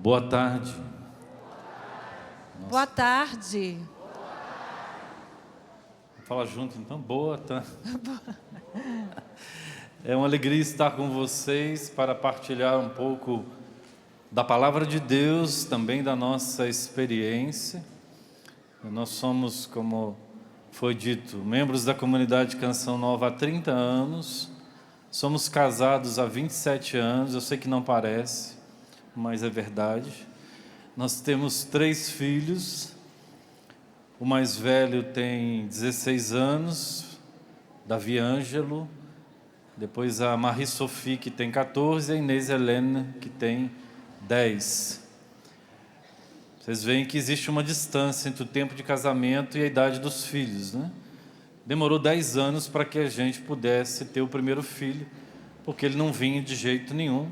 Boa tarde. Boa tarde. Fala junto então. Boa tarde. É uma alegria estar com vocês para partilhar um pouco da palavra de Deus, também da nossa experiência. Nós somos, como foi dito, membros da comunidade Canção Nova há 30 anos. Somos casados há 27 anos, eu sei que não parece, mas é verdade. Nós temos 3 filhos. O mais velho tem 16 anos, Davi Ângelo. Depois a Marie Sophie, que tem 14, e a Inês Helena, que tem 10. Vocês veem que existe uma distância entre o tempo de casamento e a idade dos filhos, né? Demorou 10 anos para que a gente pudesse ter o primeiro filho, porque ele não vinha de jeito nenhum.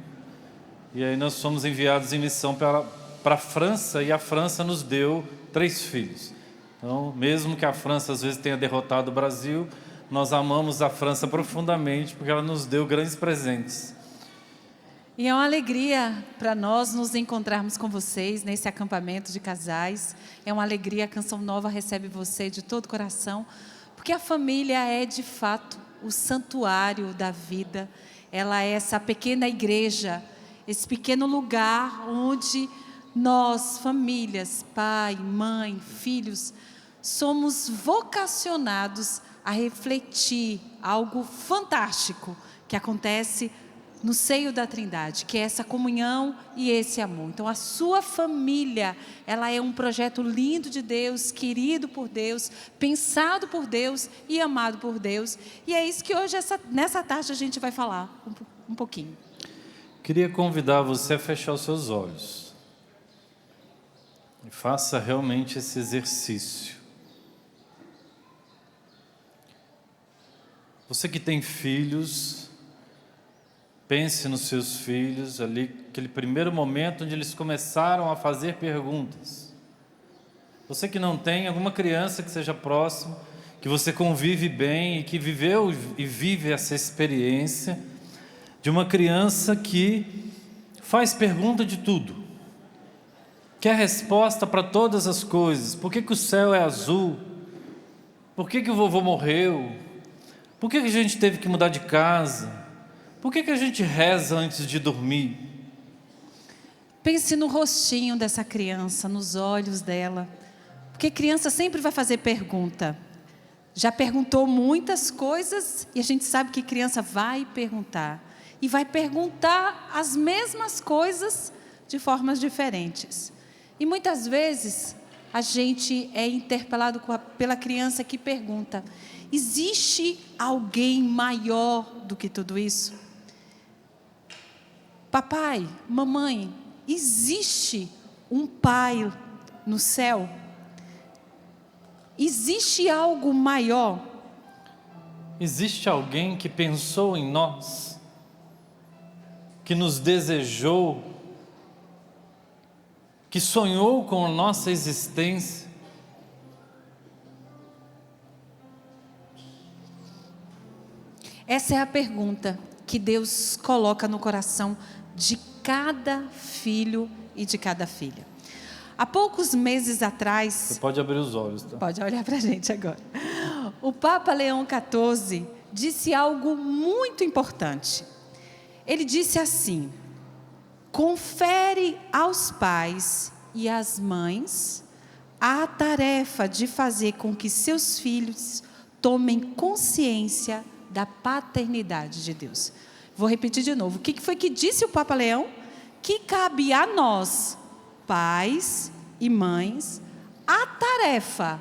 E aí nós fomos enviados em missão para a França, e a França nos deu 3 filhos. Então, mesmo que a França às vezes tenha derrotado o Brasil, nós amamos a França profundamente, porque ela nos deu grandes presentes. E é uma alegria para nós nos encontrarmos com vocês nesse acampamento de casais. É uma alegria, a Canção Nova recebe você de todo o coração, porque a família é de fato o santuário da vida. Ela é essa pequena igreja, esse pequeno lugar onde nós, famílias, pai, mãe, filhos, somos vocacionados a refletir algo fantástico que acontece no seio da Trindade, que é essa comunhão e esse amor. Então, a sua família, ela é um projeto lindo de Deus, querido por Deus, pensado por Deus e amado por Deus. E é isso que hoje, nessa tarde, a gente vai falar um pouquinho. Queria convidar você a fechar os seus olhos e faça realmente esse exercício. Você que tem filhos, pense nos seus filhos, ali, aquele primeiro momento onde eles começaram a fazer perguntas. Você que não tem alguma criança que seja próximo, que você convive bem e que viveu e vive essa experiência de uma criança que faz pergunta de tudo, quer resposta para todas as coisas. Por que o céu é azul? Por que o vovô morreu? Por que a gente teve que mudar de casa? Por que a gente reza antes de dormir? Pense no rostinho dessa criança, nos olhos dela. Porque criança sempre vai fazer pergunta. Já perguntou muitas coisas e a gente sabe que criança vai perguntar. E vai perguntar as mesmas coisas de formas diferentes. E muitas vezes a gente é interpelado pela criança que pergunta: existe alguém maior do que tudo isso? Papai, mamãe, existe um pai no céu? Existe algo maior? Existe alguém que pensou em nós, que nos desejou, que sonhou com a nossa existência? Essa é a pergunta que Deus coloca no coração de cada filho e de cada filha. Há poucos meses atrás... Você pode abrir os olhos, tá? Pode olhar para a gente agora. O Papa Leão XIV disse algo muito importante. Ele disse assim: confere aos pais e às mães a tarefa de fazer com que seus filhos tomem consciência da paternidade de Deus. Vou repetir de novo. O que foi que disse o Papa Leão? Que cabe a nós, pais e mães, a tarefa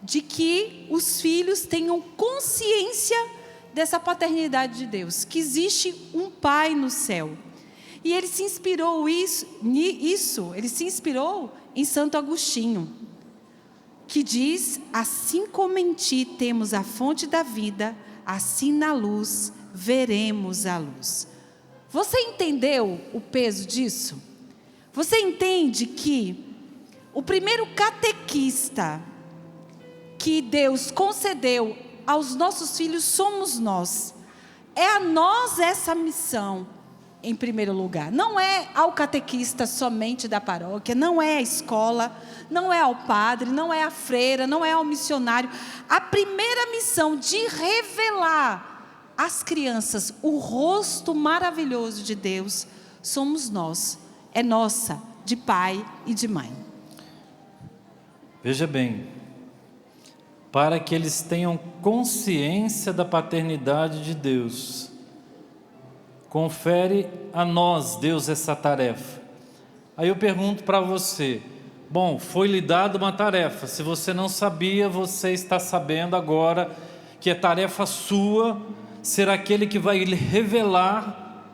de que os filhos tenham consciência dessa paternidade de Deus, que existe um Pai no céu. E ele se inspirou ele se inspirou em Santo Agostinho, que diz: assim como em ti temos a fonte da vida, assim na luz veremos a luz. Você entendeu o peso disso? Você entende que o primeiro catequista que Deus concedeu aos nossos filhos somos nós. É a nós essa missão em primeiro lugar. Não é ao catequista somente da paróquia, não é à escola, não é ao padre, não é à freira, não é ao missionário. A primeira missão de revelar às crianças o rosto maravilhoso de Deus somos nós. É nossa, de pai e de mãe. Veja bem, para que eles tenham consciência da paternidade de Deus, confere a nós, Deus, essa tarefa. Aí eu pergunto para você, bom, foi lhe dada uma tarefa, se você não sabia, você está sabendo agora que é tarefa sua ser aquele que vai lhe revelar,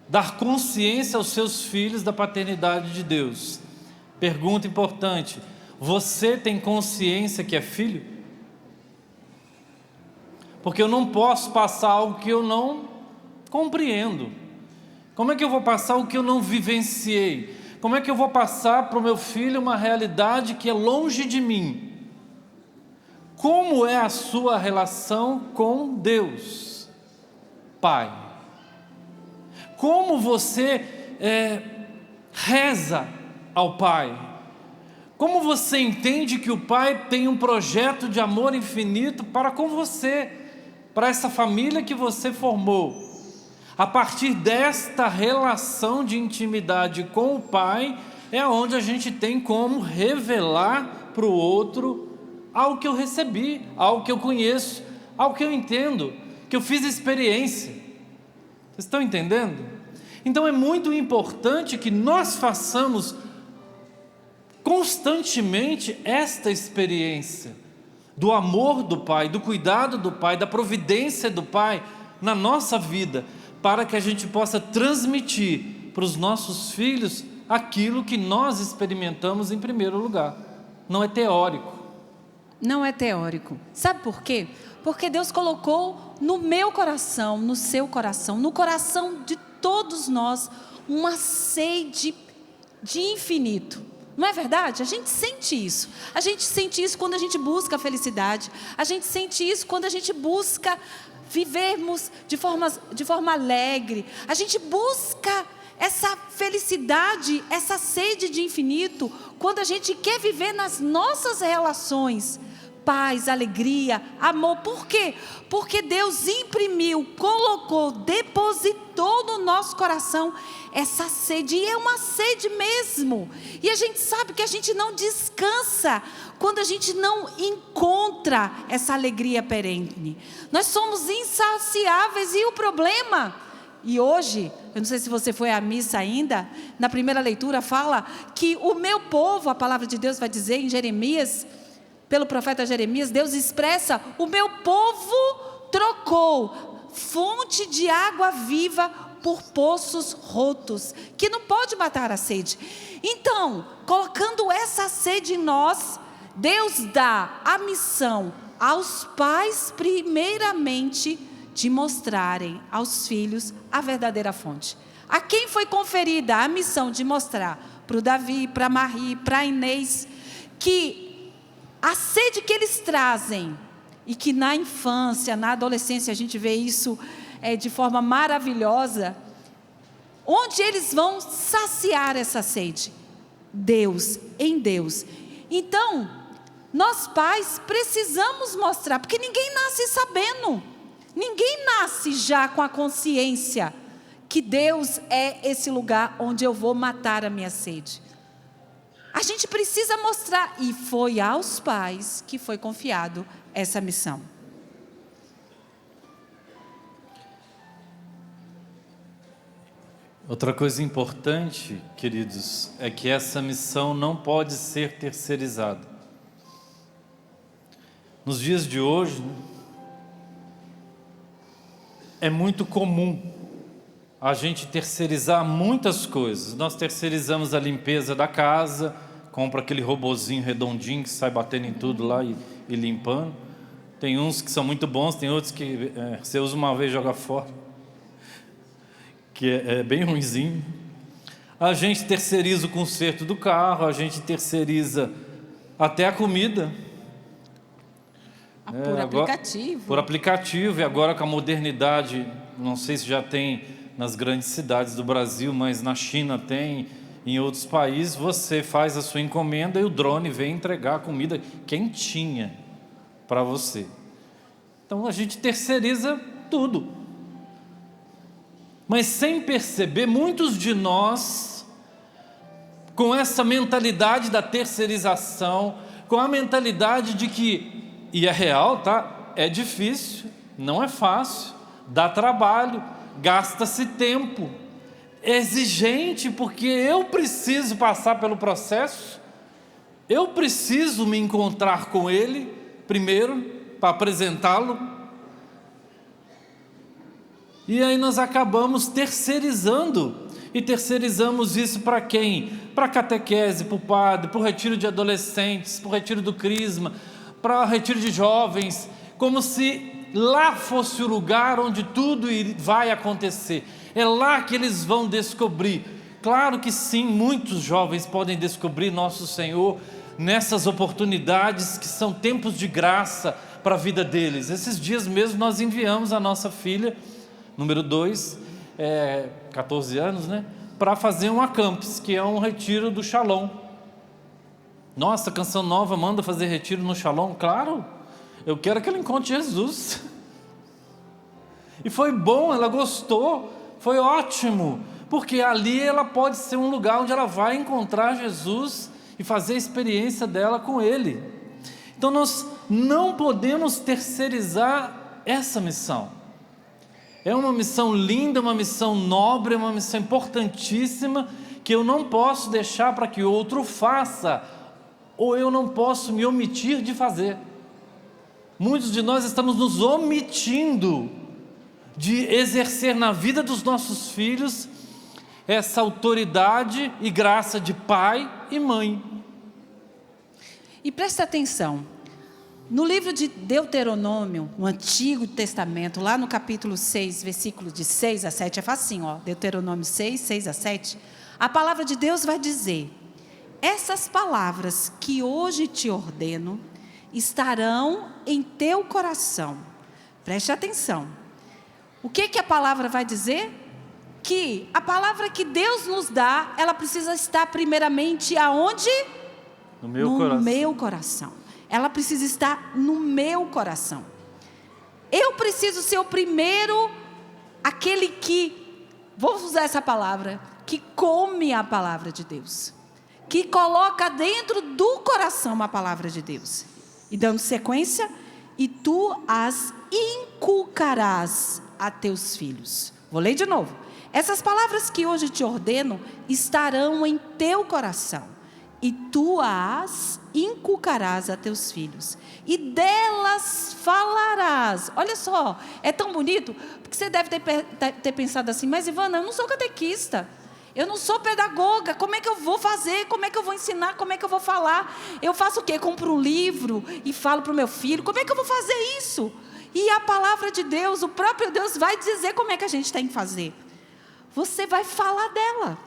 dar consciência aos seus filhos da paternidade de Deus. Pergunta importante, você tem consciência que é filho? Porque eu não posso passar algo que eu não compreendo. Como é que eu vou passar o que eu não vivenciei? Como é que eu vou passar para o meu filho uma realidade que é longe de mim? Como é a sua relação com Deus, Pai? Como você reza ao Pai? Como você entende que o Pai tem um projeto de amor infinito para com você, para essa família que você formou? A partir desta relação de intimidade com o Pai, é onde a gente tem como revelar para o outro algo que eu recebi, algo que eu conheço, algo que eu entendo, que eu fiz experiência. Vocês estão entendendo? Então é muito importante que nós façamos constantemente esta experiência do amor do Pai, do cuidado do Pai, da providência do Pai na nossa vida, para que a gente possa transmitir para os nossos filhos aquilo que nós experimentamos em primeiro lugar. Não é teórico. Não é teórico. Sabe por quê? Porque Deus colocou no meu coração, no seu coração, no coração de todos nós, uma sede de infinito. Não é verdade? A gente sente isso. A gente sente isso quando a gente busca a felicidade. A gente sente isso quando a gente busca vivermos de forma alegre. A gente busca essa felicidade, essa sede de infinito, quando a gente quer viver nas nossas relações paz, alegria, amor. Por quê? Porque Deus imprimiu, colocou, depositou no nosso coração essa sede, e é uma sede mesmo. E a gente sabe que a gente não descansa quando a gente não encontra essa alegria perene. Nós somos insaciáveis, e o problema, e hoje, eu não sei se você foi à missa ainda, na primeira leitura fala que o meu povo, a palavra de Deus vai dizer em Jeremias, pelo profeta Jeremias, Deus expressa: o meu povo trocou fonte de água viva por poços rotos, que não pode matar a sede. Então, colocando essa sede em nós, Deus dá a missão aos pais, primeiramente, de mostrarem aos filhos a verdadeira fonte. A quem foi conferida a missão de mostrar? Para o Davi, para a Marie, para a Inês, que a sede que eles trazem, e que na infância, na adolescência, a gente vê isso de forma maravilhosa, onde eles vão saciar essa sede? Deus, em Deus. Então, nós pais precisamos mostrar, porque ninguém nasce sabendo, ninguém nasce já com a consciência que Deus é esse lugar onde eu vou matar a minha sede. A gente precisa mostrar, e foi aos pais que foi confiado essa missão. Outra coisa importante, queridos, é que essa missão não pode ser terceirizada. Nos dias de hoje, é muito comum a gente terceirizar muitas coisas. Nós terceirizamos a limpeza da casa, compra aquele robozinho redondinho que sai batendo em tudo lá e limpando. Tem uns que são muito bons, tem outros que você usa uma vez e joga fora, que é bem ruinzinho. A gente terceiriza o conserto do carro, a gente terceiriza até a comida. Por aplicativo. Por aplicativo, e agora com a modernidade, não sei se já tem nas grandes cidades do Brasil, mas na China tem, em outros países, você faz a sua encomenda e o drone vem entregar a comida quentinha para você. Então a gente terceiriza tudo. Mas sem perceber, muitos de nós, com essa mentalidade da terceirização, com a mentalidade de que, e é real, tá? É difícil, não é fácil, dá trabalho, gasta-se tempo, é exigente, porque eu preciso passar pelo processo, eu preciso me encontrar com Ele primeiro, para apresentá-lo. E aí nós acabamos terceirizando. E terceirizamos isso para quem? Para a catequese, para o padre, para o retiro de adolescentes, para o retiro do crisma, para o retiro de jovens, como se lá fosse o lugar onde tudo vai acontecer. É lá que eles vão descobrir. Claro que sim, muitos jovens podem descobrir nosso Senhor nessas oportunidades que são tempos de graça para a vida deles. Esses dias mesmo nós enviamos a nossa filha, número 2, 14 anos, né? Para fazer um acampes, que é um retiro do Shalom. Nossa, Canção Nova manda fazer retiro no Shalom? Claro, eu quero que ela encontre Jesus. E foi bom, ela gostou, foi ótimo, porque ali ela pode ser um lugar onde ela vai encontrar Jesus e fazer a experiência dela com Ele. Então nós não podemos terceirizar essa missão. É uma missão linda, uma missão nobre, uma missão importantíssima, que eu não posso deixar para que outro faça, ou eu não posso me omitir de fazer. Muitos de nós estamos nos omitindo de exercer na vida dos nossos filhos essa autoridade e graça de pai e mãe. E presta atenção, no livro de Deuteronômio, no Antigo Testamento, lá no capítulo 6, versículos de 6 a 7, é facinho, ó, Deuteronômio 6, 6 a 7, a palavra de Deus vai dizer: essas palavras que hoje te ordeno estarão em teu coração. Preste atenção. O que a palavra vai dizer? Que a palavra que Deus nos dá, ela precisa estar primeiramente aonde? No meu coração. Meu coração. Ela precisa estar no meu coração. Eu preciso ser o primeiro, aquele que, vou usar essa palavra, que come a palavra de Deus, que coloca dentro do coração a palavra de Deus. E dando sequência, e tu as inculcarás a teus filhos. Vou ler de novo. Essas palavras que hoje te ordeno estarão em teu coração, e tu as inculcarás a teus filhos, e delas falarás. Olha só, é tão bonito, porque você deve ter pensado assim: mas Ivana, eu não sou catequista, eu não sou pedagoga, como é que eu vou fazer, como é que eu vou ensinar, como é que eu vou falar? Eu faço o quê? Compro um livro e falo para o meu filho, como é que eu vou fazer isso? E a palavra de Deus, o próprio Deus vai dizer como é que a gente tem que fazer. Você vai falar dela.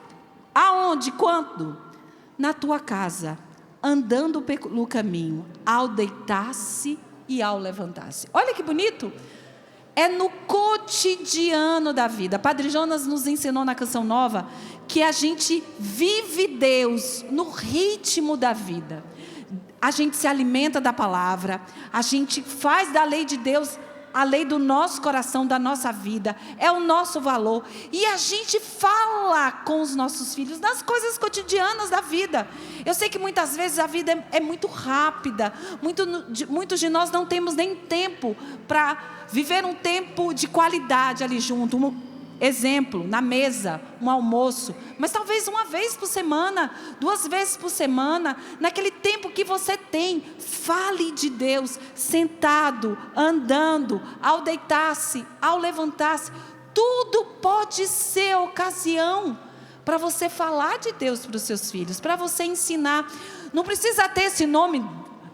Aonde? Quando? Na tua casa, andando pelo caminho, ao deitar-se e ao levantar-se. Olha que bonito. É no cotidiano da vida. Padre Jonas nos ensinou na Canção Nova que a gente vive Deus no ritmo da vida. A gente se alimenta da palavra, a gente faz da lei de Deus a lei do nosso coração, da nossa vida, é o nosso valor, e a gente fala com os nossos filhos nas cotidianas da vida. Eu sei que muitas vezes a vida é muito rápida, muitos de nós não temos nem tempo para viver um tempo de qualidade ali junto, exemplo, na mesa, um almoço, mas talvez uma vez por semana, 2 vezes por semana, naquele tempo que você tem, fale de Deus, sentado, andando, ao deitar-se, ao levantar-se. Tudo pode ser ocasião para você falar de Deus para os seus filhos, para você ensinar. Não precisa ter esse nome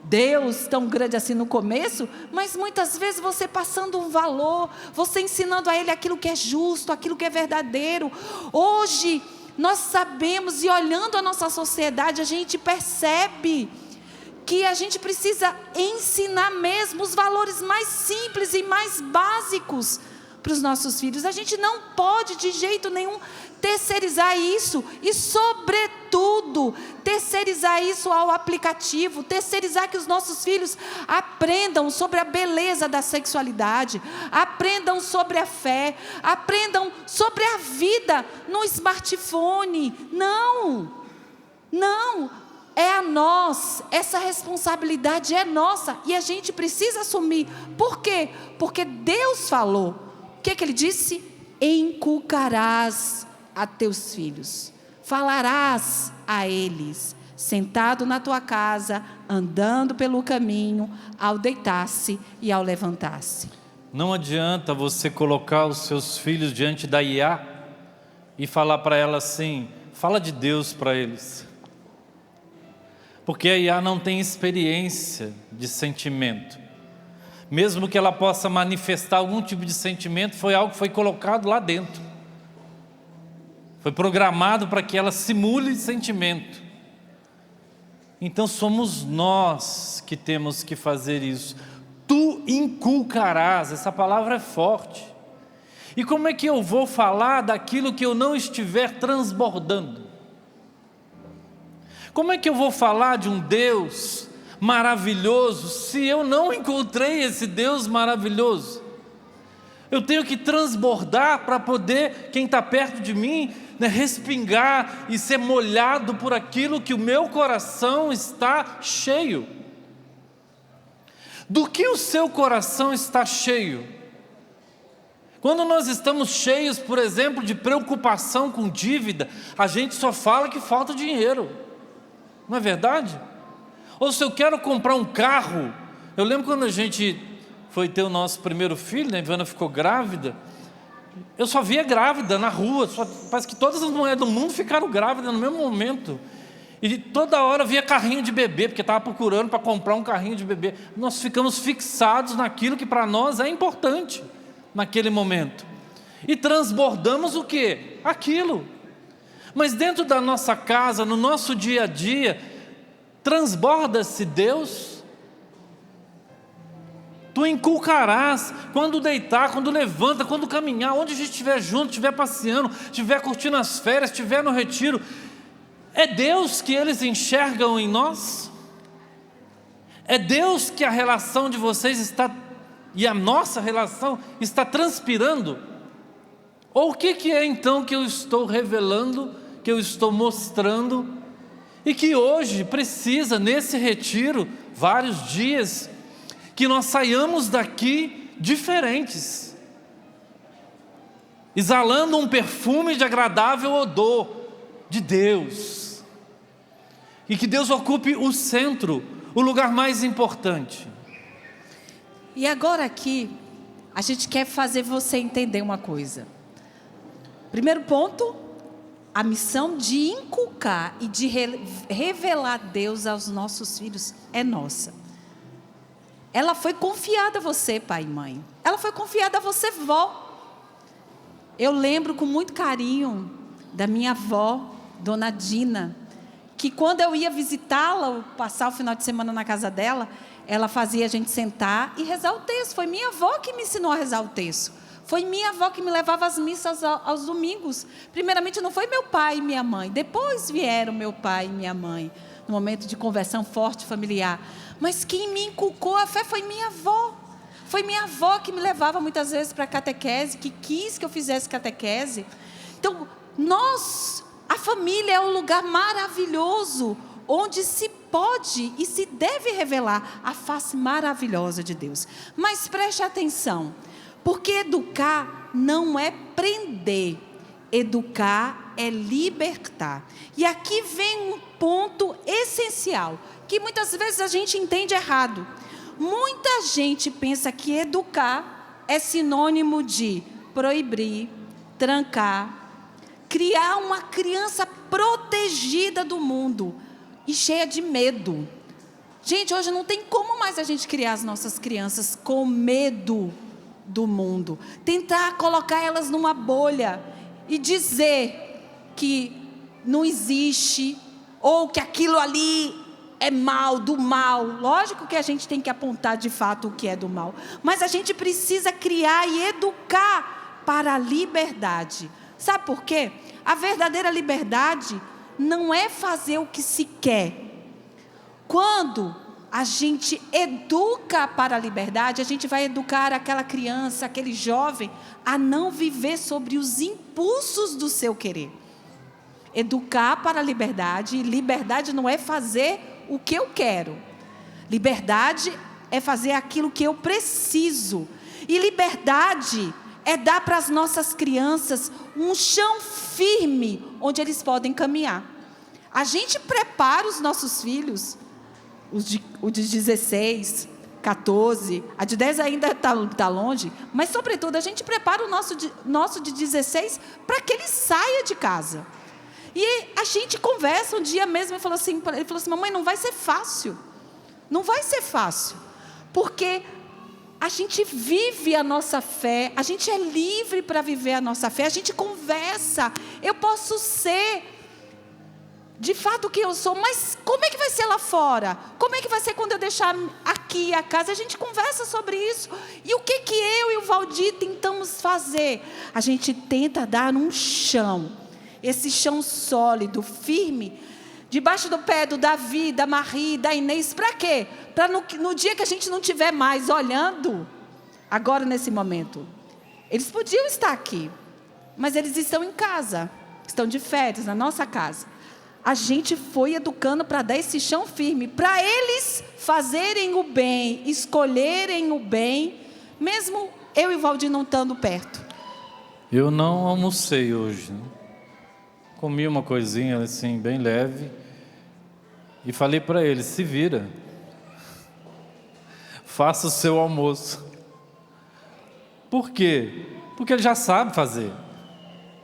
Deus tão grande assim no começo, mas muitas vezes você passando um valor, você ensinando a ele aquilo que é justo, aquilo que é verdadeiro. Hoje nós sabemos, e olhando a nossa sociedade, a gente percebe que a gente precisa ensinar mesmo os valores mais simples e mais básicos para os nossos filhos. A gente não pode de jeito nenhum terceirizar isso e, sobretudo, terceirizar isso ao aplicativo, terceirizar que os nossos filhos aprendam sobre a beleza da sexualidade, aprendam sobre a fé, aprendam sobre a vida no smartphone. Não, é a nós, essa responsabilidade é nossa e a gente precisa assumir. Por quê? Porque Deus falou. O que Ele disse? Inculcarás a teus filhos, falarás a eles, sentado na tua casa, andando pelo caminho, ao deitar-se e ao levantar-se. Não adianta você colocar os seus filhos diante da IA e falar para ela assim, fala de Deus para eles. Porque a IA não tem experiência de sentimento. Mesmo que ela possa manifestar algum tipo de sentimento, foi algo que foi colocado lá dentro. Foi programado para que ela simule sentimento. Então somos nós que temos que fazer isso. Tu inculcarás, essa palavra é forte. E como é que eu vou falar daquilo que eu não estiver transbordando? Como é que eu vou falar de um Deus maravilhoso se eu não encontrei esse Deus maravilhoso? Eu tenho que transbordar para poder, quem está perto de mim, respingar e ser molhado por aquilo que o meu coração está cheio. Do que o seu coração está cheio? Quando nós estamos cheios, por exemplo, de preocupação com dívida, a gente só fala que falta dinheiro. Não é verdade? Ou se eu quero comprar um carro, eu lembro quando a gente foi ter o nosso primeiro filho, a Ivana ficou grávida, eu só via grávida na rua, parece que todas as mulheres do mundo ficaram grávidas no mesmo momento. E toda hora via carrinho de bebê, porque estava procurando para comprar um carrinho de bebê. Nós ficamos fixados naquilo que para nós é importante naquele momento. E transbordamos o quê? Aquilo. Mas dentro da nossa casa, no nosso dia a dia, transborda-se Deus. Tu inculcarás, quando deitar, quando levanta, quando caminhar, onde a gente estiver junto, estiver passeando, estiver curtindo as férias, estiver no retiro. É Deus que eles enxergam em nós? É Deus que a relação de vocês está, e a nossa relação está transpirando? Ou o que é então que eu estou revelando, que eu estou mostrando, e que hoje precisa, nesse retiro, vários dias, que nós saiamos daqui diferentes, exalando um perfume de agradável odor de Deus, e que Deus ocupe o centro, o lugar mais importante. E agora aqui, a gente quer fazer você entender uma coisa. Primeiro ponto, a missão de inculcar e de revelar Deus aos nossos filhos é nossa. Ela foi confiada a você, pai e mãe. Ela foi confiada a você, vó. Eu lembro com muito carinho da minha avó, Dona Dina, que quando eu ia visitá-la, passar o final de semana na casa dela, ela fazia a gente sentar e rezar o texto. Foi minha avó que me ensinou a rezar o texto. Foi minha avó que me levava às missas aos domingos. Primeiramente não foi meu pai e minha mãe. Depois vieram meu pai e minha mãe, no momento de conversão forte familiar. Mas quem me inculcou a fé foi minha avó. Foi minha avó que me levava muitas vezes para a catequese, que quis que eu fizesse catequese. Então, a família é um lugar maravilhoso, onde se pode e se deve revelar a face maravilhosa de Deus. Mas preste atenção, porque educar não é prender, educar é libertar. E aqui vem um ponto essencial, que muitas vezes a gente entende errado. Muita gente pensa que educar é sinônimo de proibir, trancar, criar uma criança protegida do mundo e cheia de medo. Gente, hoje não tem como mais a gente criar as nossas crianças com medo do mundo. Tentar colocar elas numa bolha e dizer que não existe, ou que aquilo ali é mal, do mal. Lógico que a gente tem que apontar de fato o que é do mal, mas a gente precisa criar e educar para a liberdade. Sabe por quê? A verdadeira liberdade não é fazer o que se quer. Quando a gente educa para a liberdade, a gente vai educar aquela criança, aquele jovem, a não viver sobre os impulsos do seu querer. Educar para a liberdade, e liberdade não é fazer o que eu quero. Liberdade é fazer aquilo que eu preciso. E liberdade é dar para as nossas crianças um chão firme, onde eles podem caminhar. A gente prepara os nossos filhos, o de 16, 14, a de 10 ainda está longe, mas sobretudo a gente prepara o nosso de 16 para que ele saia de casa. E a gente conversa um dia mesmo, ele falou assim, mamãe, não vai ser fácil. Não vai ser fácil, porque a gente vive a nossa fé, a gente é livre para viver a nossa fé, a gente conversa, eu posso ser de fato o que eu sou, mas como é que vai ser lá fora? Como é que vai ser quando eu deixar aqui a casa? A gente conversa sobre isso. E o que eu e o Valdir tentamos fazer? A gente tenta dar um chão, esse chão sólido, firme, debaixo do pé do Davi, da Marie, da Inês. Para quê? Para no dia que a gente não estiver mais olhando, agora nesse momento, eles podiam estar aqui, mas eles estão em casa, estão de férias, na nossa casa. A gente foi educando para dar esse chão firme, para eles fazerem o bem, escolherem o bem, mesmo eu e o Valdir não estando perto. Eu não almocei hoje, né? Comi uma coisinha assim, bem leve, e falei para ele, se vira, faça o seu almoço. Por quê? Porque ele já sabe fazer.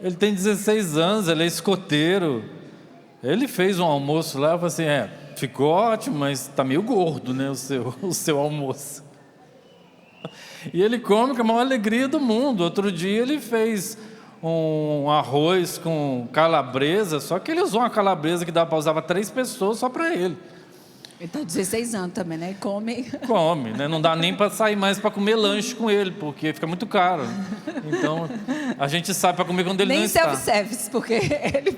Ele tem 16 anos, ele é escoteiro. Ele fez um almoço lá, eu falei assim, ficou ótimo, mas está meio gordo, né, o seu almoço. E ele come com a maior alegria do mundo. Outro dia ele fez um arroz com calabresa, só que ele usou uma calabresa que dava para usar para 3 pessoas só para ele. Ele está 16 anos também, né? Come, né? Não dá nem para sair mais para comer lanche com ele, porque fica muito caro. Então, a gente sai para comer quando ele nem não está. Nem self-service, porque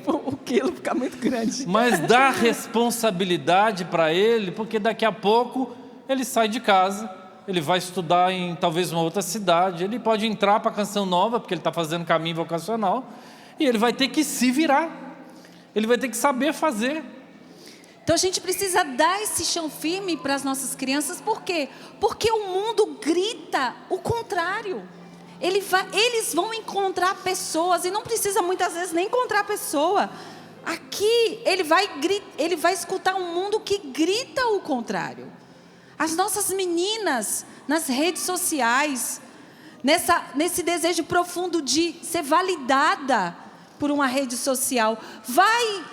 o quilo fica muito grande. Mas dá responsabilidade para ele, porque daqui a pouco ele sai de casa, ele vai estudar em talvez uma outra cidade, ele pode entrar para a Canção Nova, porque ele está fazendo caminho vocacional, e ele vai ter que se virar, ele vai ter que saber fazer. Então a gente precisa dar esse chão firme para as nossas crianças, por quê? Porque o mundo grita o contrário. Eles vão encontrar pessoas, e não precisa muitas vezes nem encontrar a pessoa. Aqui ele vai escutar um mundo que grita o contrário. As nossas meninas nas redes sociais, nesse desejo profundo de ser validada por uma rede social,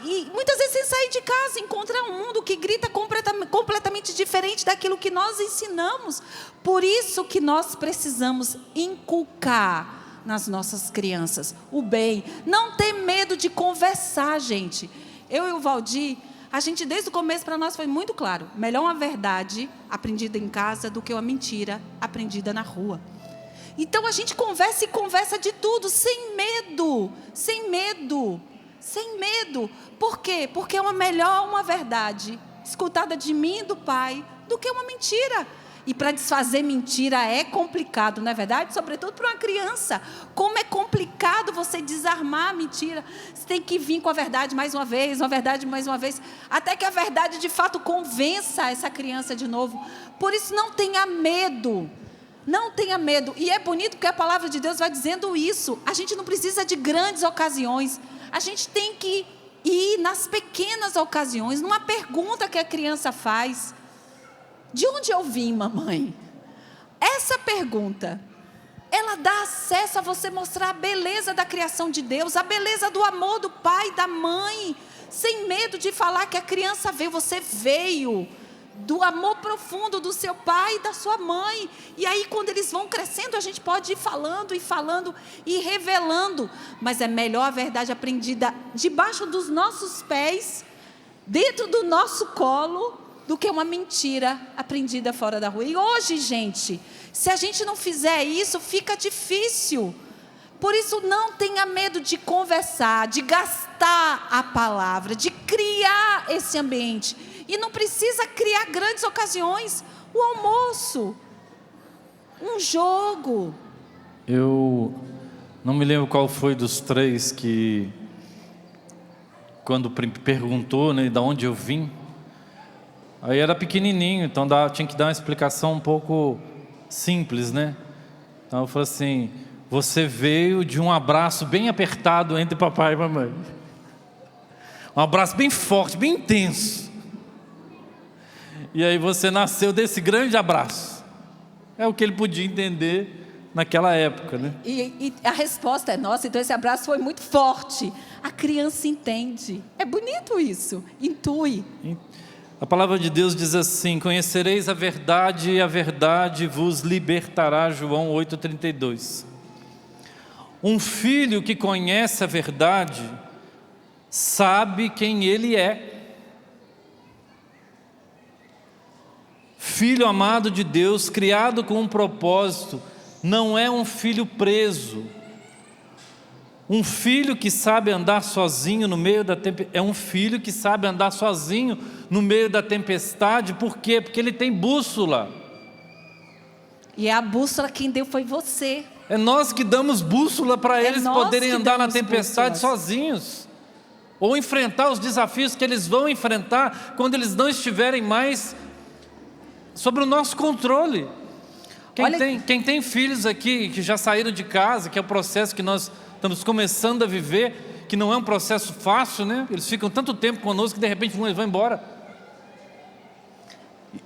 e muitas vezes sem sair de casa, encontra um mundo que grita completamente diferente daquilo que nós ensinamos. Por isso que nós precisamos inculcar nas nossas crianças o bem, não ter medo de conversar, gente. Eu e o Valdir, a gente desde o começo para nós foi muito claro, melhor uma verdade aprendida em casa do que uma mentira aprendida na rua. Então a gente conversa e conversa de tudo, sem medo, sem medo, sem medo. Por quê? Porque é melhor uma verdade escutada de mim e do pai do que uma mentira. E para desfazer mentira é complicado, não é verdade? Sobretudo para uma criança. Como é complicado você desarmar a mentira. Você tem que vir com a verdade mais uma vez, até que a verdade de fato convença essa criança de novo. Por isso não tenha medo. Não tenha medo. E é bonito porque a palavra de Deus vai dizendo isso. A gente não precisa de grandes ocasiões. A gente tem que ir nas pequenas ocasiões. Numa pergunta que a criança faz: de onde eu vim, mamãe? Essa pergunta, ela dá acesso a você mostrar a beleza da criação de Deus, a beleza do amor do pai e da mãe, sem medo de falar que a criança veio. Você veio do amor profundo do seu pai e da sua mãe. E aí quando eles vão crescendo, a gente pode ir falando e revelando. Mas é melhor a verdade aprendida debaixo dos nossos pés, dentro do nosso colo, do que uma mentira aprendida fora da rua. E hoje, gente, se a gente não fizer isso, fica difícil. Por isso, não tenha medo de conversar, de gastar a palavra, de criar esse ambiente. E não precisa criar grandes ocasiões. O almoço, um jogo. Eu não me lembro qual foi dos três que, quando perguntou, né, de onde eu vim, aí era pequenininho, então tinha que dar uma explicação um pouco simples, né? Então eu falei assim: você veio de um abraço bem apertado entre papai e mamãe. Um abraço bem forte, bem intenso. E aí você nasceu desse grande abraço. É o que ele podia entender naquela época, né? E a resposta é: nossa, então esse abraço foi muito forte. A criança entende. É bonito isso, intui. A palavra de Deus diz assim: conhecereis a verdade e a verdade vos libertará. João 8,32. Um filho que conhece a verdade sabe quem ele é. Filho amado de Deus, criado com um propósito, não é um filho preso. Um filho que sabe andar sozinho no meio da tempestade, é um filho que sabe andar sozinho no meio da tempestade. Por quê? Porque ele tem bússola. E a bússola quem deu foi você. É nós que damos bússola para eles poderem andar na tempestade bússolas sozinhos. Ou enfrentar os desafios que eles vão enfrentar quando eles não estiverem mais sobre o nosso controle. Quem tem filhos aqui que já saíram de casa, que é o processo que nós estamos começando a viver, que não é um processo fácil, né? Eles ficam tanto tempo conosco que de repente vão embora.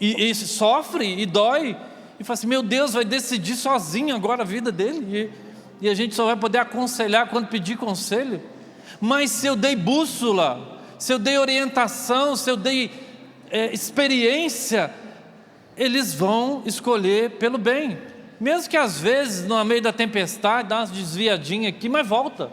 E sofre e dói. E fala assim: meu Deus, vai decidir sozinho agora a vida dele. E a gente só vai poder aconselhar quando pedir conselho. Mas se eu dei bússola, se eu dei orientação, se eu dei experiência, eles vão escolher pelo bem. Mesmo que às vezes, no meio da tempestade, dá umas desviadinhas aqui, mas volta.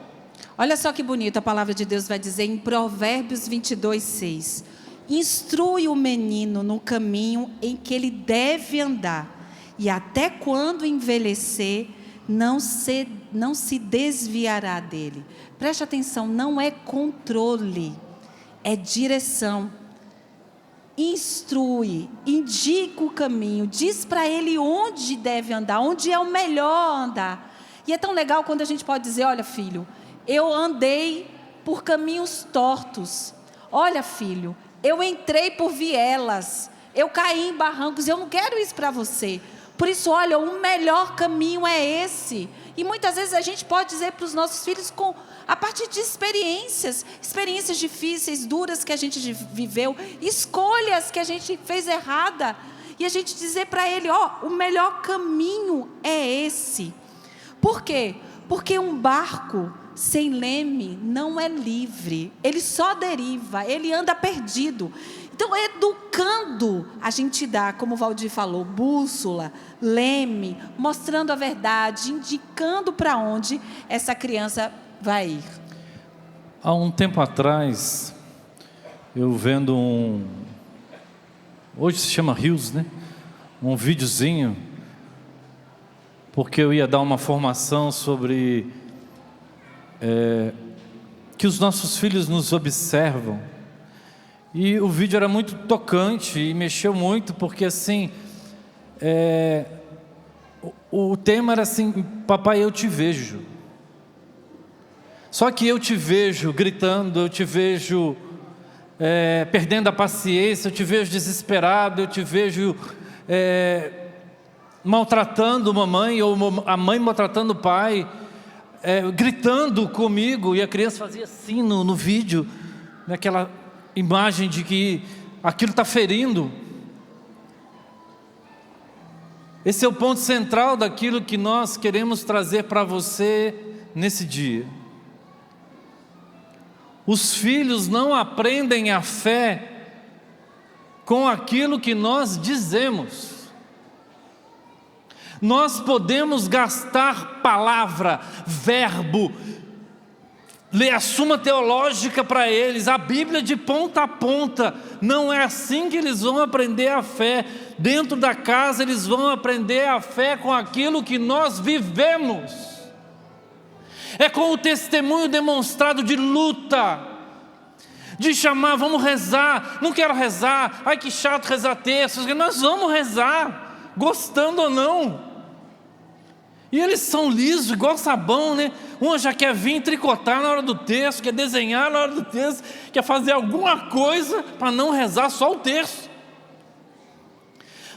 Olha só que bonito, a palavra de Deus vai dizer em Provérbios 22:6. Instrui o menino no caminho em que ele deve andar, e até quando envelhecer, não se desviará dele. Preste atenção, não é controle, é direção. Instrui, indica o caminho, diz para ele onde deve andar, onde é o melhor andar. E é tão legal quando a gente pode dizer: olha, filho, eu andei por caminhos tortos. Olha, filho, eu entrei por vielas, eu caí em barrancos, eu não quero isso para você. Por isso, olha, o melhor caminho é esse. E muitas vezes a gente pode dizer para os nossos filhos a partir de experiências difíceis, duras que a gente viveu, escolhas que a gente fez errada, e a gente dizer para ele: o melhor caminho é esse. Por quê? Porque um barco sem leme não é livre, ele só deriva, ele anda perdido. Então, educando, a gente dá, como o Valdir falou, bússola, leme, mostrando a verdade, indicando para onde essa criança vai ir. Há um tempo atrás, eu vendo hoje se chama Reels, né? Um videozinho, porque eu ia dar uma formação sobre que os nossos filhos nos observam. E o vídeo era muito tocante e mexeu muito, porque assim, o tema era assim: papai, eu te vejo. Só que eu te vejo gritando, eu te vejo perdendo a paciência, eu te vejo desesperado, eu te vejo maltratando mamãe, ou a mãe maltratando o pai, gritando comigo. E a criança fazia assim no vídeo, naquela imagem de que aquilo está ferindo. Esse é o ponto central daquilo que nós queremos trazer para você nesse dia. Os filhos não aprendem a fé com aquilo que nós dizemos. Nós podemos gastar palavra, verbo, ler a Suma Teológica para eles, a Bíblia de ponta a ponta. Não é assim que eles vão aprender a fé. Dentro da casa eles vão aprender a fé com aquilo que nós vivemos. É com o testemunho demonstrado de luta, de chamar, vamos rezar, não quero rezar, ai que chato rezar terços, nós vamos rezar, gostando ou não. E eles são lisos, igual sabão, né? Um já quer vir tricotar na hora do terço, quer desenhar na hora do terço, quer fazer alguma coisa para não rezar só o terço.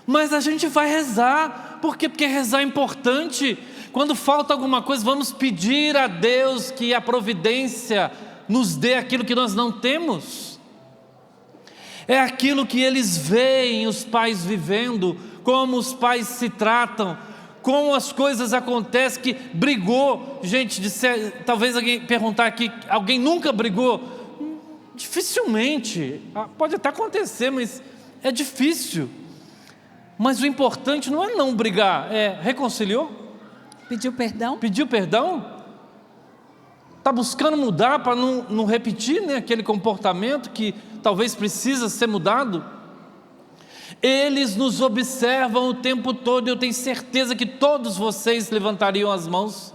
Mas a gente vai rezar, por quê? Porque rezar é importante. Quando falta alguma coisa, vamos pedir a Deus que a providência nos dê aquilo que nós não temos. É aquilo que eles veem os pais vivendo, como os pais se tratam, como as coisas acontecem, que brigou. Gente, talvez alguém perguntar aqui, alguém nunca brigou? Dificilmente, pode até acontecer, mas é difícil. Mas o importante não é não brigar, é reconciliou? Pediu perdão? Pediu perdão? Está buscando mudar para não repetir, né, aquele comportamento que talvez precisa ser mudado? Eles nos observam o tempo todo. Eu tenho certeza que todos vocês levantariam as mãos,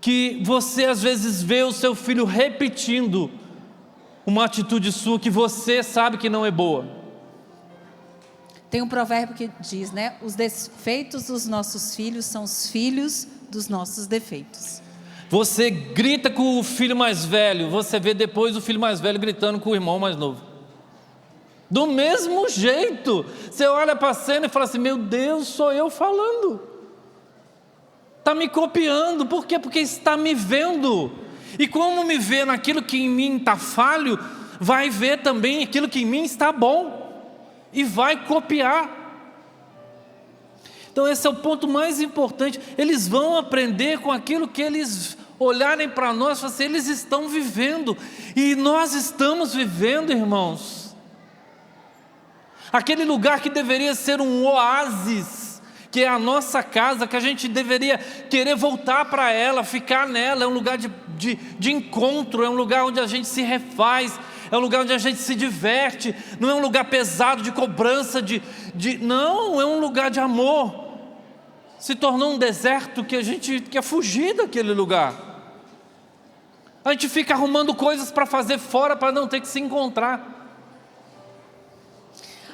que você às vezes vê o seu filho repetindo uma atitude sua que você sabe que não é boa. Tem um provérbio que diz, né? Os defeitos dos nossos filhos são os filhos dos nossos defeitos. Você grita com o filho mais velho, você vê depois o filho mais velho gritando com o irmão mais novo. Do mesmo jeito, você olha para a cena e fala assim, meu Deus, sou eu falando. Está me copiando, por quê? Porque está me vendo. E como me vê naquilo que em mim está falho, vai ver também aquilo que em mim está bom. E vai copiar. Então esse é o ponto mais importante. Eles vão aprender com aquilo que eles olharem para nós e falar assim, eles estão vivendo. E nós estamos vivendo, irmãos. Aquele lugar que deveria ser um oásis, que é a nossa casa, que a gente deveria querer voltar para ela, ficar nela, é um lugar de encontro, é um lugar onde a gente se refaz, é um lugar onde a gente se diverte, não é um lugar pesado de cobrança, não, é um lugar de amor. Se tornou um deserto que a gente quer fugir daquele lugar. A gente fica arrumando coisas para fazer fora, para não ter que se encontrar.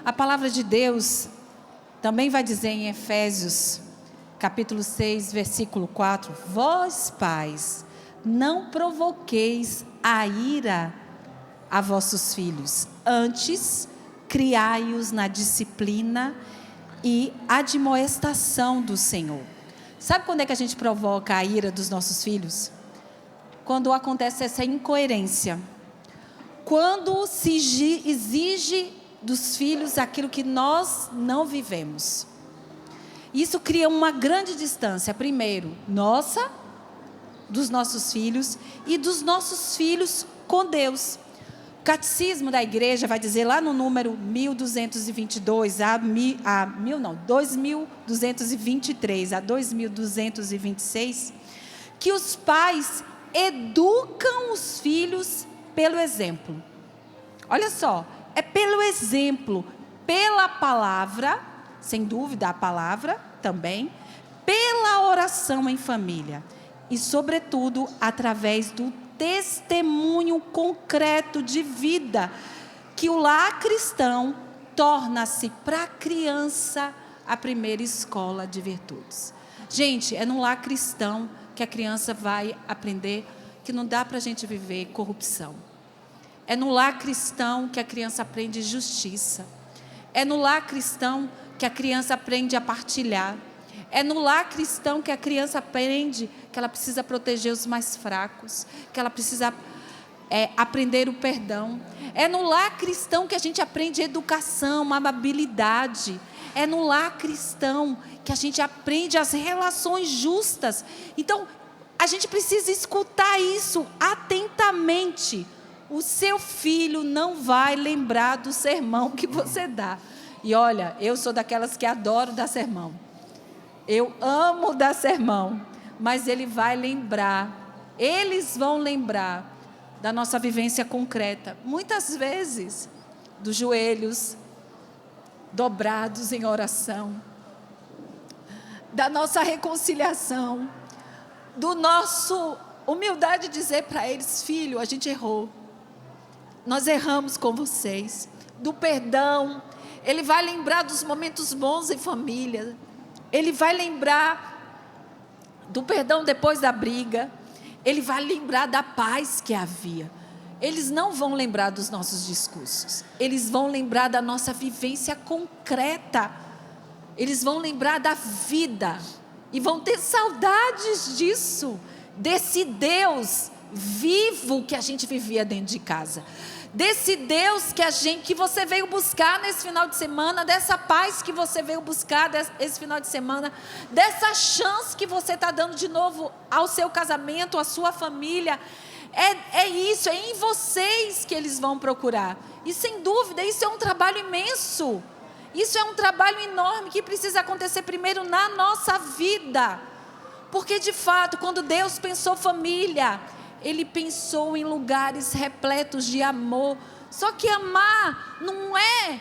A palavra de Deus também vai dizer em Efésios, capítulo 6, versículo 4, vós pais, não provoqueis a ira a vossos filhos, antes criai-os na disciplina e admoestação do Senhor. Sabe quando é que a gente provoca a ira dos nossos filhos? Quando acontece essa incoerência, quando se exige dos filhos aquilo que nós não vivemos. Isso cria uma grande distância, primeiro, nossa, dos nossos filhos e dos nossos filhos com Deus. O catecismo da igreja vai dizer lá no número 1223 a 2226, que os pais educam os filhos pelo exemplo. Olha só, é pelo exemplo, pela palavra, sem dúvida a palavra também, pela oração em família e, sobretudo, através do testemunho concreto de vida, que o lar cristão torna-se para a criança a primeira escola de virtudes. Gente, é no lar cristão que a criança vai aprender que não dá para a gente viver corrupção. É no lar cristão que a criança aprende justiça. É no lar cristão que a criança aprende a partilhar. É no lar cristão que a criança aprende que ela precisa proteger os mais fracos, que ela precisa aprender o perdão. É no lar cristão que a gente aprende educação, amabilidade. É no lar cristão que a gente aprende as relações justas. Então, a gente precisa escutar isso atentamente. O seu filho não vai lembrar do sermão que você dá. E olha, eu sou daquelas que adoro dar sermão. Eu amo dar sermão. Mas ele vai lembrar, eles vão lembrar da nossa vivência concreta. Muitas vezes, dos joelhos dobrados em oração. Da nossa reconciliação. Do nosso humildade de dizer para eles: filho, a gente errou. Nós erramos com vocês. Do perdão. Ele vai lembrar dos momentos bons em família. Ele vai lembrar do perdão depois da briga. Ele vai lembrar da paz que havia. Eles não vão lembrar dos nossos discursos. Eles vão lembrar da nossa vivência concreta. Eles vão lembrar da vida. E vão ter saudades disso. Desse Deus vivo que a gente vivia dentro de casa. Desse Deus que você veio buscar nesse final de semana, dessa paz que você veio buscar esse final de semana, dessa chance que você está dando de novo ao seu casamento, à sua família. É isso, é em vocês que eles vão procurar. E sem dúvida, isso é um trabalho imenso. Isso é um trabalho enorme que precisa acontecer primeiro na nossa vida. Porque de fato, quando Deus pensou família, Ele pensou em lugares repletos de amor. Só que amar não é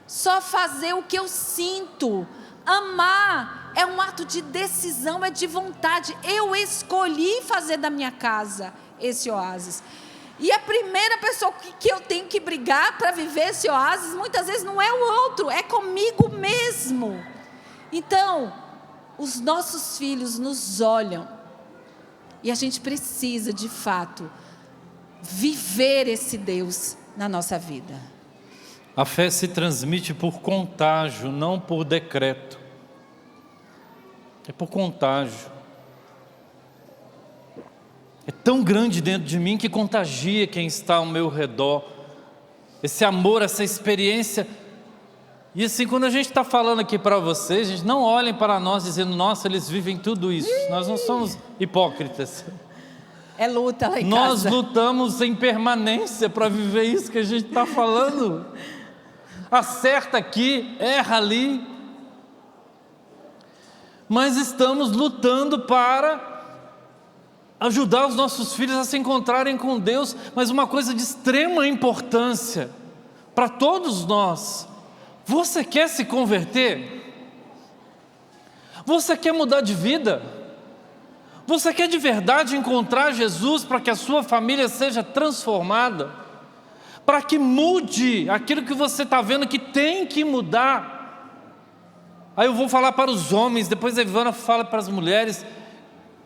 só fazer o que eu sinto. Amar é um ato de decisão, é de vontade. Eu escolhi fazer da minha casa esse oásis. E a primeira pessoa que eu tenho que brigar para viver esse oásis, muitas vezes não é o outro, é comigo mesmo. Então, os nossos filhos nos olham. E a gente precisa, de fato, viver esse Deus na nossa vida. A fé se transmite por contágio, não por decreto. É por contágio. É tão grande dentro de mim que contagia quem está ao meu redor. Esse amor, essa experiência. E assim, quando a gente está falando aqui para vocês, gente, não olhem para nós dizendo: nossa, eles vivem tudo isso. Nós não somos hipócritas. É luta lá em Nós casa. lutamos em permanência para viver isso que a gente está falando. Acerta aqui, erra ali. Mas estamos lutando para ajudar os nossos filhos a se encontrarem com Deus. Mas uma coisa de extrema importância para todos nós: você quer se converter? Você quer mudar de vida? Você quer de verdade encontrar Jesus para que a sua família seja transformada? Para que mude aquilo que você está vendo que tem que mudar? Aí eu vou falar para os homens, depois a Ivana fala para as mulheres.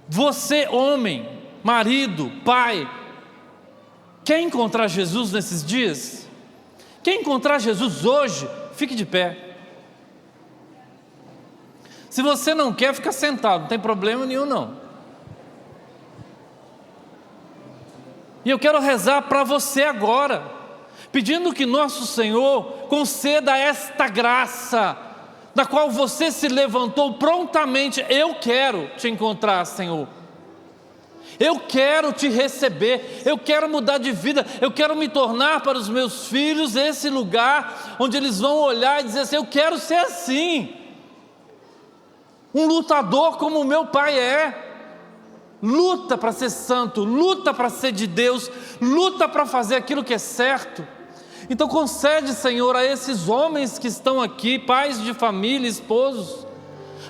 Você, homem, marido, pai, quer encontrar Jesus nesses dias? Quer encontrar Jesus hoje? Fique de pé. Se você não quer, fica sentado, não tem problema nenhum não. E eu quero rezar para você agora, pedindo que nosso Senhor conceda esta graça, da qual você se levantou prontamente. Eu quero te encontrar, Senhor. Eu quero te receber, eu quero mudar de vida, eu quero me tornar para os meus filhos esse lugar onde eles vão olhar e dizer assim: eu quero ser assim, um lutador como o meu pai é. Luta para ser santo, luta para ser de Deus, luta para fazer aquilo que é certo. Então concede, Senhor, a esses homens que estão aqui, pais de família, esposos,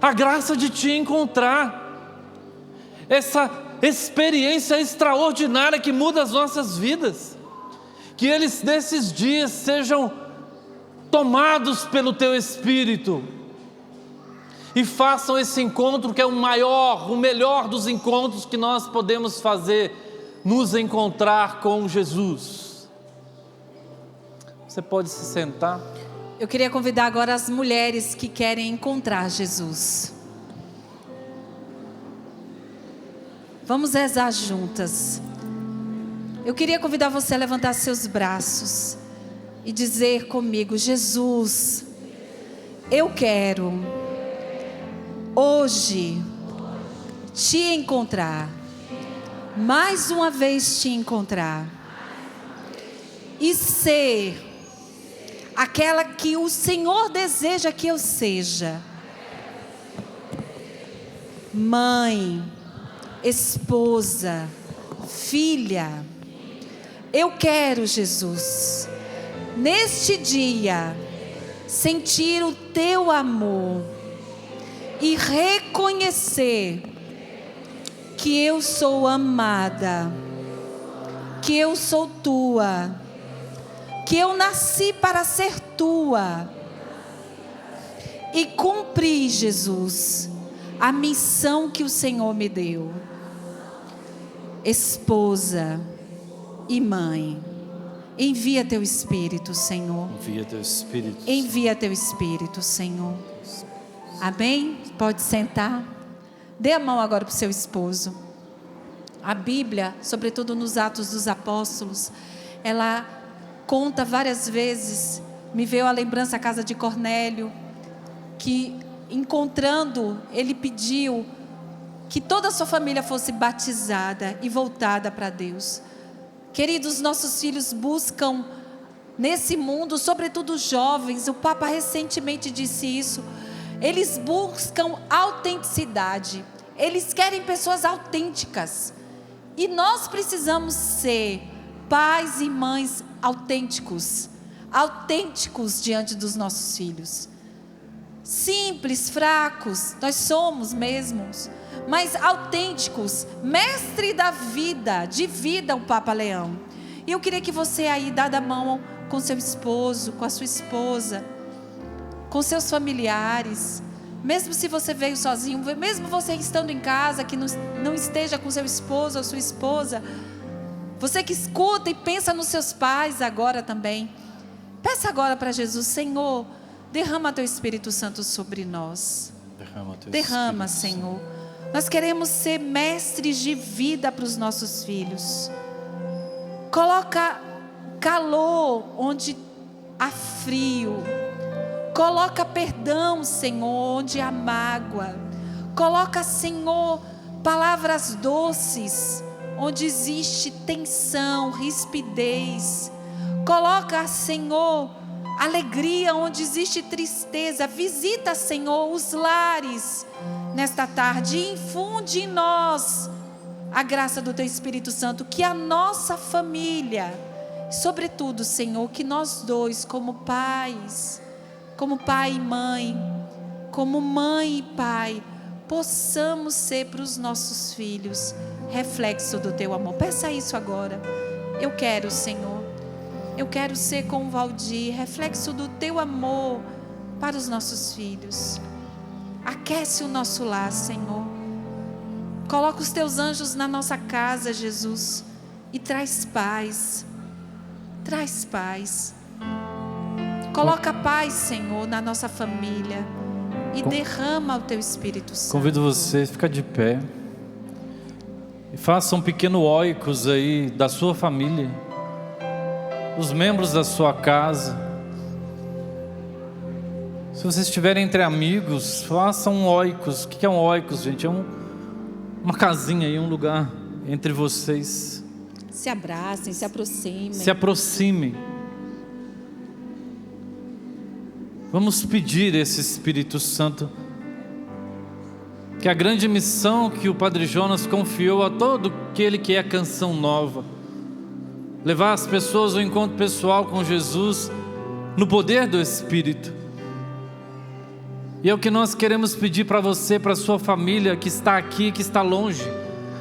a graça de te encontrar, essa experiência extraordinária que muda as nossas vidas. Que eles nesses dias sejam tomados pelo teu Espírito e façam esse encontro que é o melhor dos encontros que nós podemos fazer, nos encontrar com Jesus. Você pode se sentar. Eu queria convidar agora as mulheres que querem encontrar Jesus. Vamos rezar juntas. Eu queria convidar você a levantar seus braços e dizer comigo: Jesus, eu quero hoje te encontrar, mais uma vez te encontrar, e ser aquela que o Senhor deseja que eu seja: mãe, esposa, filha. Eu quero, Jesus, neste dia, sentir o teu amor e reconhecer que eu sou amada, que eu sou tua, que eu nasci para ser tua e cumpri, Jesus, a missão que o Senhor me deu. Esposa e mãe, envia teu Espírito, Senhor. Envia teu Espírito. Envia teu Espírito, Senhor. Amém? Pode sentar. Dê a mão agora para o seu esposo. A Bíblia, sobretudo nos Atos dos Apóstolos, ela conta várias vezes, me veio a lembrança a casa de Cornélio, que encontrando, ele pediu que toda a sua família fosse batizada e voltada para Deus. Queridos, nossos filhos buscam nesse mundo, sobretudo os jovens, o Papa recentemente disse isso, eles buscam autenticidade, eles querem pessoas autênticas, e nós precisamos ser pais e mães autênticos diante dos nossos filhos. Simples, fracos, nós somos mesmos, mas autênticos, mestre da vida, de vida, o Papa Leão. E eu queria que você aí, dada a mão com seu esposo, com a sua esposa, com seus familiares, mesmo se você veio sozinho, mesmo você estando em casa, que não esteja com seu esposo ou sua esposa, você que escuta e pensa nos seus pais agora também, peça agora para Jesus: Senhor, derrama teu Espírito Santo sobre nós. Derrama, Senhor. Nós queremos ser mestres de vida para os nossos filhos. Coloca calor onde há frio. Coloca perdão, Senhor, onde há mágoa. Coloca, Senhor, palavras doces onde existe tensão, rispidez. Coloca, Senhor, alegria onde existe tristeza. Visita, Senhor, os lares nesta tarde e infunde em nós a graça do teu Espírito Santo, que a nossa família, sobretudo, Senhor, que nós dois como pais, como pai e mãe, como mãe e pai, possamos ser para os nossos filhos reflexo do teu amor. Peça isso agora. Eu quero, Senhor, eu quero ser com o Valdir, reflexo do teu amor para os nossos filhos. Aquece o nosso lar, Senhor. Coloca os teus anjos na nossa casa, Jesus, e traz paz. Traz paz. Coloca paz, Senhor, na nossa família e derrama o teu Espírito Santo. Convido você a ficar de pé e faça um pequeno oikos aí da sua família, os membros da sua casa. Se você estiver entre amigos, faça um oikos. O que é um oikos, gente? É uma casinha aí, um lugar entre vocês. Se abracem, se aproximem. Se aproximem. Vamos pedir esse Espírito Santo, que a grande missão que o Padre Jonas confiou a todo aquele que é Canção Nova, levar as pessoas ao encontro pessoal com Jesus, no poder do Espírito. E é o que nós queremos pedir para você, para a sua família que está aqui, que está longe,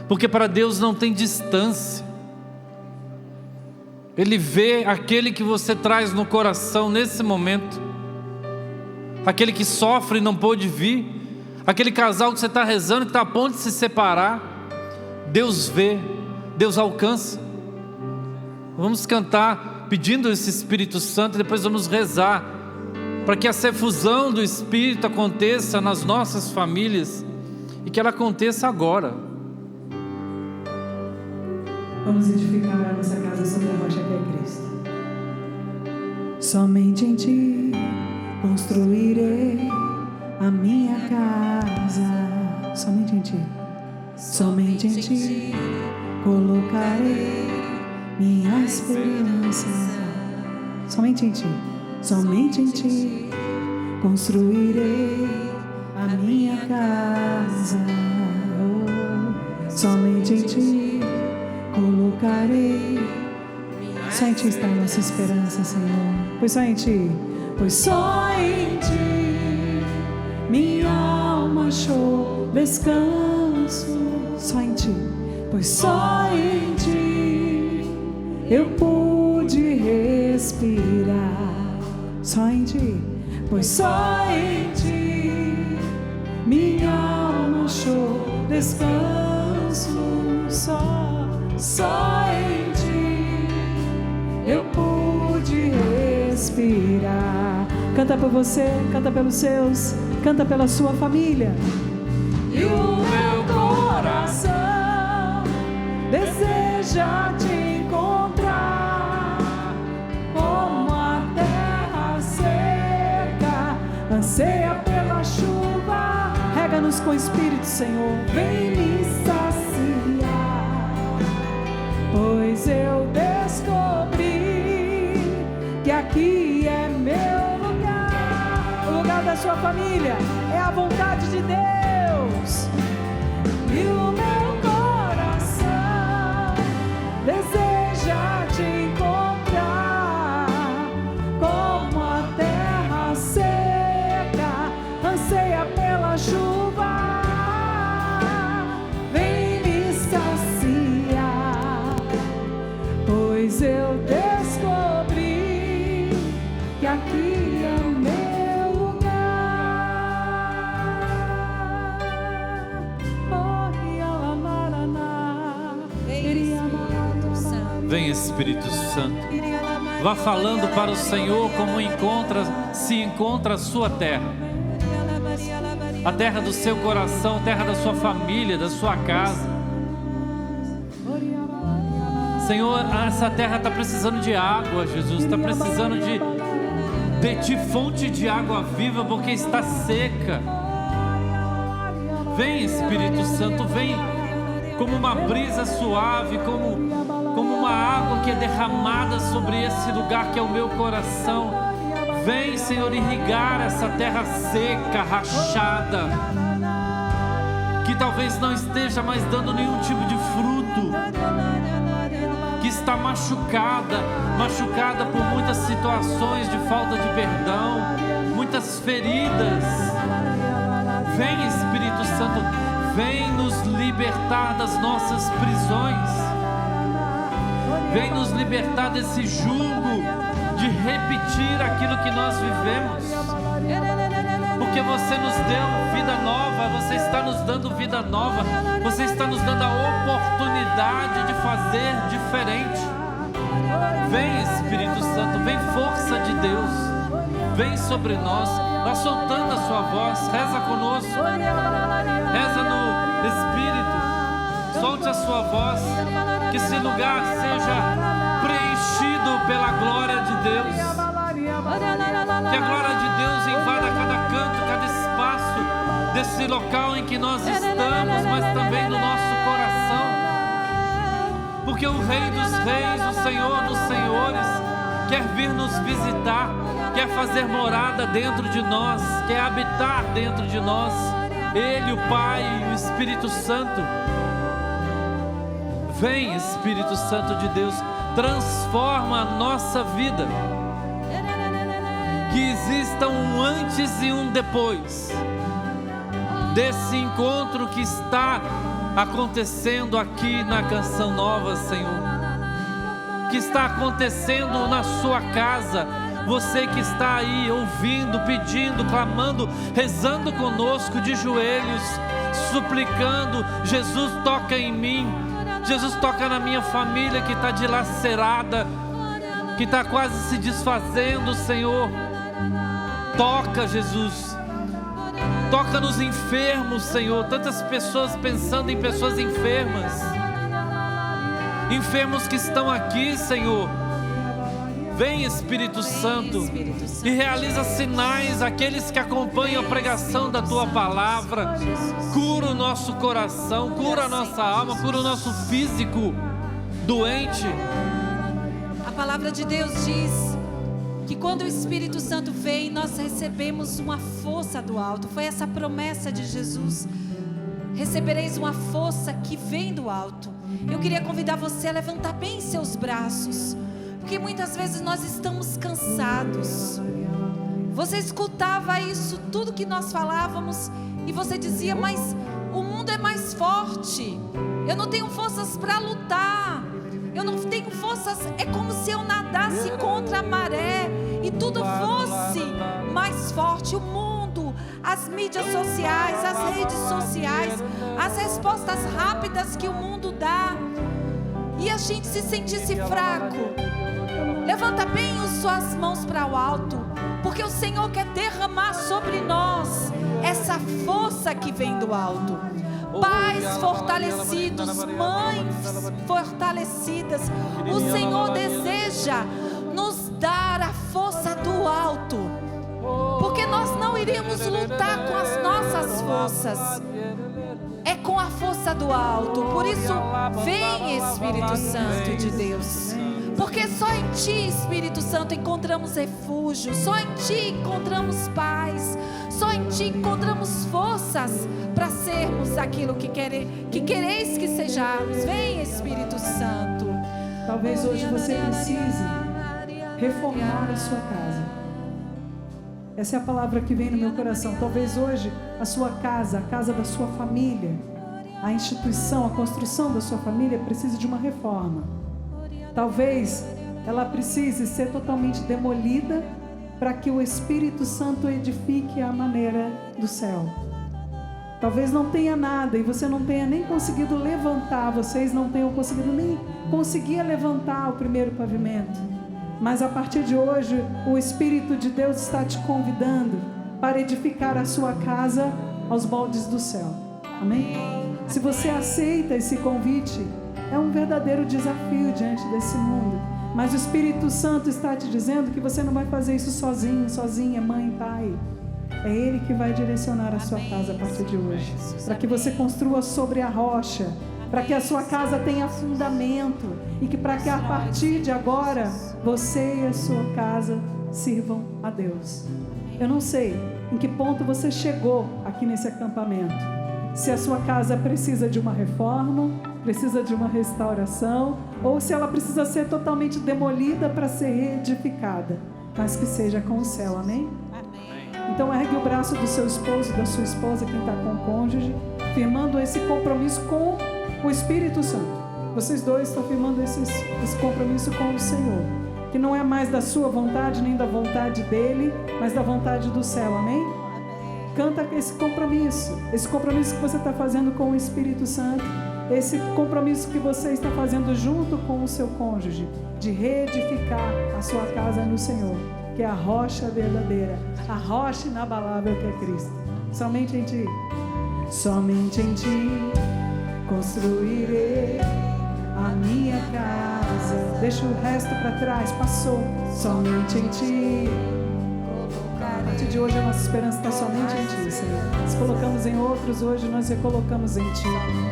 porque para Deus não tem distância. Ele vê aquele que você traz no coração nesse momento, aquele que sofre e não pôde vir, aquele casal que você está rezando, que está a ponto de se separar. Deus vê, Deus alcança. Vamos cantar pedindo esse Espírito Santo e depois vamos rezar para que essa efusão do Espírito aconteça nas nossas famílias e que ela aconteça agora. Vamos edificar a nossa casa sobre a rocha que é Cristo. Somente em Ti construirei a minha casa. Somente em Ti. Somente em Ti colocarei minha esperança. Somente em Ti. Somente em Ti construirei a minha casa. Oh, somente em Ti colocarei. Só em Ti está a nossa esperança, Senhor. Pois só em Ti, pois só em Ti minha alma achou descanso. Só em Ti, pois só em Ti eu pude respirar. Só em Ti, pois só em Ti minha alma achou descanso. Só em Ti eu pude respirar. Canta por você, canta pelos seus, canta pela sua família. E o meu coração deseja Te encontrar, como a terra seca anseia pela chuva. Rega-nos com o Espírito, Senhor, vem me saciar, pois eu descobri que aqui é meu lugar. O lugar da sua família é a vontade de Deus. E o meu coração deseja Te encontrar, como a terra seca anseia pela chuva. Vem me saciar, pois eu descobri que aqui é meu lugar. Oh, Vem, Espírito Santo. Vá falando para o Senhor como se encontra a sua terra. A terra do seu coração, a terra da sua família, da sua casa. Senhor, essa terra está precisando de água, Jesus. Está precisando de Ti, fonte de água viva, porque está seca. Vem, Espírito Santo, vem como uma brisa suave, como uma água que é derramada sobre esse lugar que é o meu coração. Vem, Senhor, irrigar essa terra seca, rachada, que talvez não esteja mais dando nenhum tipo de fruto, que está machucada por muitas situações de falta de perdão, muitas feridas. Vem, Espírito Santo, vem nos libertar das nossas prisões. Vem nos libertar desse jugo de repetir aquilo que nós vivemos. Porque você nos deu vida nova, você está nos dando vida nova, você está nos dando a oportunidade de fazer diferente. Vem, Espírito Santo, vem, força de Deus, vem sobre nós. Vá soltando a sua voz, reza conosco, reza no Espírito, solte a sua voz, que esse lugar seja preenchido pela glória de Deus, que a glória de Deus invada cada canto, cada espaço desse local em que nós estamos, mas também no nosso coração, porque o Rei dos Reis, o Senhor dos Senhores, quer vir nos visitar, quer fazer morada dentro de nós, quer habitar dentro de nós. Ele, o Pai e o Espírito Santo. Vem, Espírito Santo de Deus, transforma a nossa vida, que exista um antes e um depois desse encontro que está acontecendo aqui na Canção Nova, Senhor, que está acontecendo na sua casa. Você que está aí ouvindo, pedindo, clamando, rezando conosco de joelhos, suplicando: Jesus, toca em mim, Jesus, toca na minha família que está dilacerada, que está quase se desfazendo, Senhor. Toca, Jesus, toca nos enfermos, Senhor. Tantas pessoas pensando em pessoas enfermas, enfermos que estão aqui, Senhor. Vem, Espírito Santo, e realiza sinais. Aqueles que acompanham a pregação da Tua Palavra, cura o nosso coração, cura a nossa alma, cura o nosso físico doente. A palavra de Deus diz que quando o Espírito Santo vem, nós recebemos uma força do alto. Foi essa promessa de Jesus: recebereis uma força que vem do alto. Eu queria convidar você a levantar bem seus braços, porque muitas vezes nós estamos cansados. Você escutava isso, tudo que nós falávamos, e você dizia: mas O mundo é mais forte. Eu não tenho forças para lutar. Eu não tenho forças. É como se eu nadasse contra a maré e tudo fosse mais forte. O mundo, as mídias sociais, as redes sociais, as respostas rápidas que o mundo dá, e a gente se sentisse fraco. Levanta bem as suas mãos para o alto, porque o Senhor quer derramar sobre nós essa força que vem do alto. Pais fortalecidos, mães fortalecidas, o Senhor deseja nos dar a força do alto, porque nós não iremos lutar com as nossas forças, é com a força do alto. Por isso, vem Espírito Santo de Deus, porque só em Ti, Espírito Santo, encontramos refúgio, só em Ti encontramos paz, só em Ti encontramos forças para sermos aquilo que quereis que sejamos. Vem Espírito Santo. Talvez hoje você precise reformar a sua casa. Essa é a palavra que vem no meu coração. Talvez hoje a sua casa, a casa da sua família, a instituição, a construção da sua família precise de uma reforma. Talvez ela precise ser totalmente demolida para que o Espírito Santo edifique a maneira do céu. Talvez não tenha nada e você não tenha nem conseguido levantar, vocês não tenham conseguido nem conseguir levantar o primeiro pavimento. Mas a partir de hoje, o Espírito de Deus está te convidando para edificar a sua casa aos moldes do céu. Amém? Se você aceita esse convite, é um verdadeiro desafio diante desse mundo. Mas o Espírito Santo está te dizendo que você não vai fazer isso sozinho, sozinha, mãe, pai. É Ele que vai direcionar a sua casa a partir de hoje, para que você construa sobre a rocha, para que a sua casa tenha fundamento e que para que a partir de agora você e a sua casa sirvam a Deus. Eu não sei em que ponto você chegou aqui nesse acampamento. Se a sua casa precisa de uma reforma, precisa de uma restauração, ou se ela precisa ser totalmente demolida para ser reedificada, mas que seja com o céu, amém? Então ergue o braço do seu esposo, da sua esposa, quem está com o cônjuge, firmando esse compromisso com o Espírito Santo. Vocês dois estão firmando esse compromisso com o Senhor, que não é mais da sua vontade, nem da vontade dele, mas da vontade do céu, amém? Canta esse compromisso que você está fazendo com o Espírito Santo, esse compromisso que você está fazendo junto com o seu cônjuge, de reedificar a sua casa no Senhor, que é a rocha verdadeira, a rocha inabalável que é Cristo. Somente em Ti construirei a minha casa. Deixa o resto para trás, passou. Somente em Ti. A partir de hoje a nossa esperança está somente em Ti, Senhor. Se colocamos em outros, hoje nós recolocamos em Ti.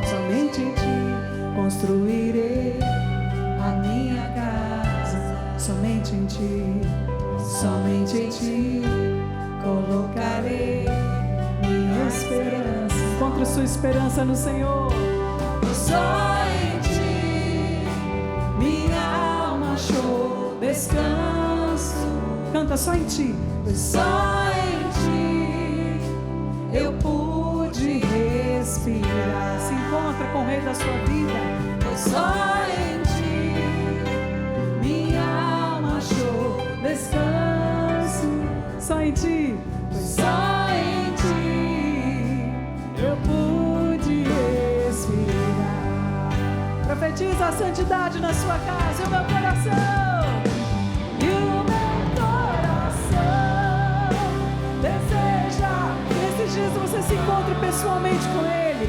Somente em Ti construirei a minha casa. Somente em Ti. Somente em Ti colocarei minha esperança. Encontre sua esperança no Senhor. Só em Ti minha alma achou descanso. Canta só em Ti. Só em Ti eu pude respirar. Se encontra com o Rei da sua vida. Só em Ti minha alma achou descanso. Só em Ti. Só em Ti eu pude respirar. Profetiza a santidade na sua casa e o meu coração. E o meu coração deseja que nesses dias você se encontre pessoalmente com Ele.